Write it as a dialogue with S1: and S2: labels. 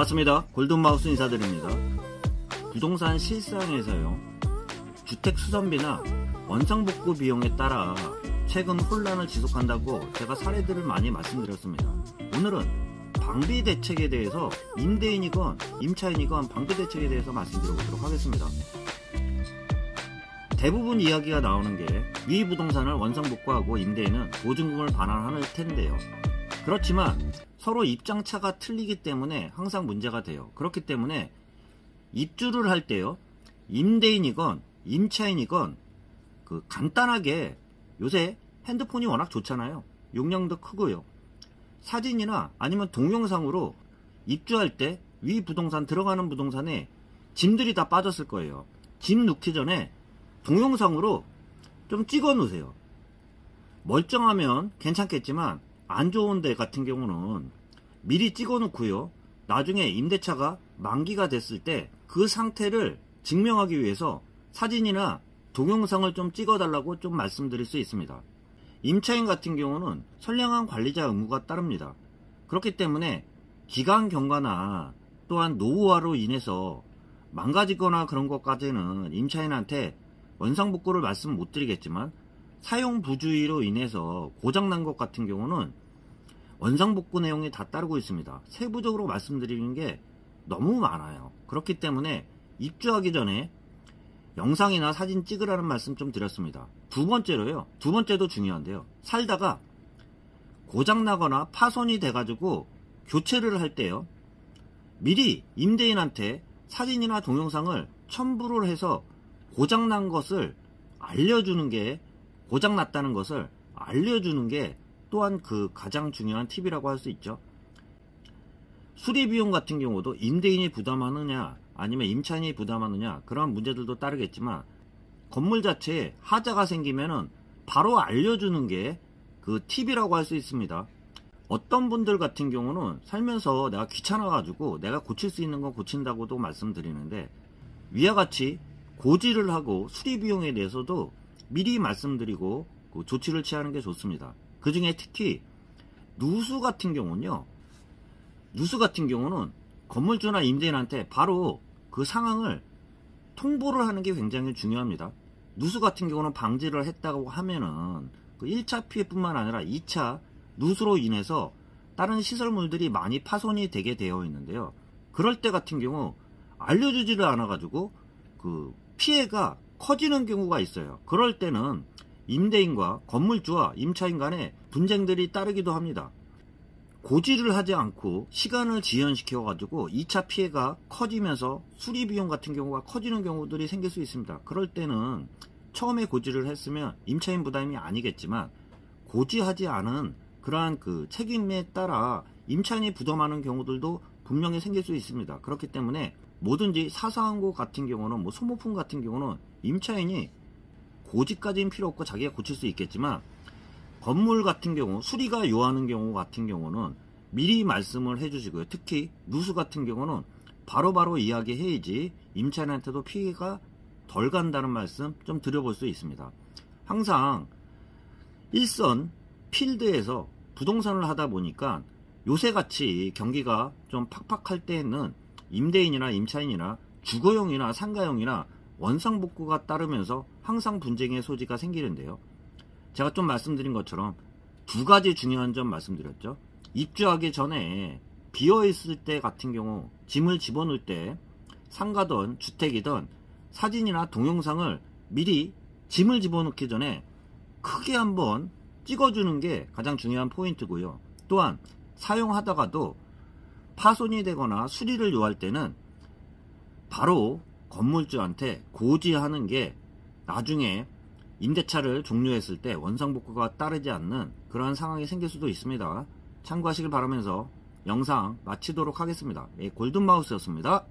S1: 반갑습니다. 골든마우스 인사드립니다. 부동산 실상에서요, 주택 수선비나 원상복구 비용에 따라 최근 혼란을 지속한다고 제가 사례들을 많이 말씀드렸습니다. 오늘은 방비 대책에 대해서 임대인이건 임차인이건 방비 대책에 대해서 말씀드려보도록 하겠습니다. 대부분 이야기가 나오는 게 위 부동산을 원상복구하고 임대인은 보증금을 반환할 텐데요. 그렇지만 서로 입장차가 틀리기 때문에 항상 문제가 돼요. 그렇기 때문에 입주를 할 때요, 임대인이건 임차인이건 간단하게, 요새 핸드폰이 워낙 좋잖아요. 용량도 크고요. 사진이나 아니면 동영상으로 입주할 때 위 부동산 들어가는 부동산에 짐들이 다 빠졌을 거예요. 짐 넣기 전에 동영상으로 좀 찍어 놓으세요. 멀쩡하면 괜찮겠지만 안 좋은 데 같은 경우는 미리 찍어 놓고요, 나중에 임대차가 만기가 됐을 때 그 상태를 증명하기 위해서 사진이나 동영상을 좀 찍어 달라고 좀 말씀드릴 수 있습니다. 임차인 같은 경우는 선량한 관리자 의무가 따릅니다. 그렇기 때문에 기간 경과나 또한 노후화로 인해서 망가지거나 그런 것까지는 임차인한테 원상복구를 말씀 못 드리겠지만, 사용 부주의로 인해서 고장난 것 같은 경우는 원상복구 내용이 다 따르고 있습니다. 세부적으로 말씀드리는 게 너무 많아요. 그렇기 때문에 입주하기 전에 영상이나 사진 찍으라는 말씀 좀 드렸습니다. 두 번째로요, 두 번째도 중요한데요, 살다가 고장나거나 파손이 돼가지고 교체를 할 때요, 미리 임대인한테 사진이나 동영상을 첨부를 해서 고장난 것을 알려주는 게, 고장났다는 것을 알려주는 게 또한 가장 중요한 팁이라고 할 수 있죠. 수리비용 같은 경우도 임대인이 부담하느냐 아니면 임차인이 부담하느냐, 그런 문제들도 따르겠지만, 건물 자체에 하자가 생기면은 바로 알려주는 게 팁이라고 할 수 있습니다. 어떤 분들 같은 경우는 살면서 내가 귀찮아가지고 내가 고칠 수 있는 건 고친다고도 말씀드리는데, 위와 같이 고지를 하고 수리비용에 대해서도 미리 말씀드리고 조치를 취하는 게 좋습니다. 그 중에 특히 누수 같은 경우는요, 누수 같은 경우는 건물주나 임대인한테 바로 그 상황을 통보를 하는 게 굉장히 중요합니다. 누수 같은 경우는 방지를 했다고 하면은 1차 피해뿐만 아니라 2차 누수로 인해서 다른 시설물들이 많이 파손이 되게 되어 있는데요. 그럴 때 같은 경우 알려주지를 않아 가지고 피해가 커지는 경우가 있어요. 그럴 때는 임대인과 건물주와 임차인 간에 분쟁들이 따르기도 합니다. 고지를 하지 않고 시간을 지연시켜 가지고 2차 피해가 커지면서 수리비용 같은 경우가 커지는 경우들이 생길 수 있습니다. 그럴 때는 처음에 고지를 했으면 임차인 부담이 아니겠지만, 고지하지 않은 그러한 책임에 따라 임차인이 부담하는 경우들도 분명히 생길 수 있습니다. 그렇기 때문에 뭐든지 사소한 것 같은 경우는, 소모품 같은 경우는 임차인이 고지까지는 필요 없고 자기가 고칠 수 있겠지만, 건물 같은 경우 수리가 요하는 경우 같은 경우는 미리 말씀을 해주시고요. 특히 누수 같은 경우는 바로바로 이야기해야지 임차인한테도 피해가 덜 간다는 말씀 좀 드려볼 수 있습니다. 항상 일선 필드에서 부동산을 하다 보니까 요새같이 경기가 좀 팍팍할 때에는 임대인이나 임차인이나 주거용이나 상가용이나 원상복구가 따르면서 항상 분쟁의 소지가 생기는데요. 제가 좀 말씀드린 것처럼 두 가지 중요한 점 말씀드렸죠. 입주하기 전에 비어있을 때 같은 경우 짐을 집어넣을 때 상가든 주택이든 사진이나 동영상을 미리 짐을 집어넣기 전에 크게 한번 찍어주는 게 가장 중요한 포인트고요. 또한 사용하다가도 파손이 되거나 수리를 요할 때는 바로 건물주한테 고지하는 게 나중에 임대차를 종료했을 때 원상복구가 따르지 않는 그러한 상황이 생길 수도 있습니다. 참고하시길 바라면서 영상 마치도록 하겠습니다. 골든마우스였습니다.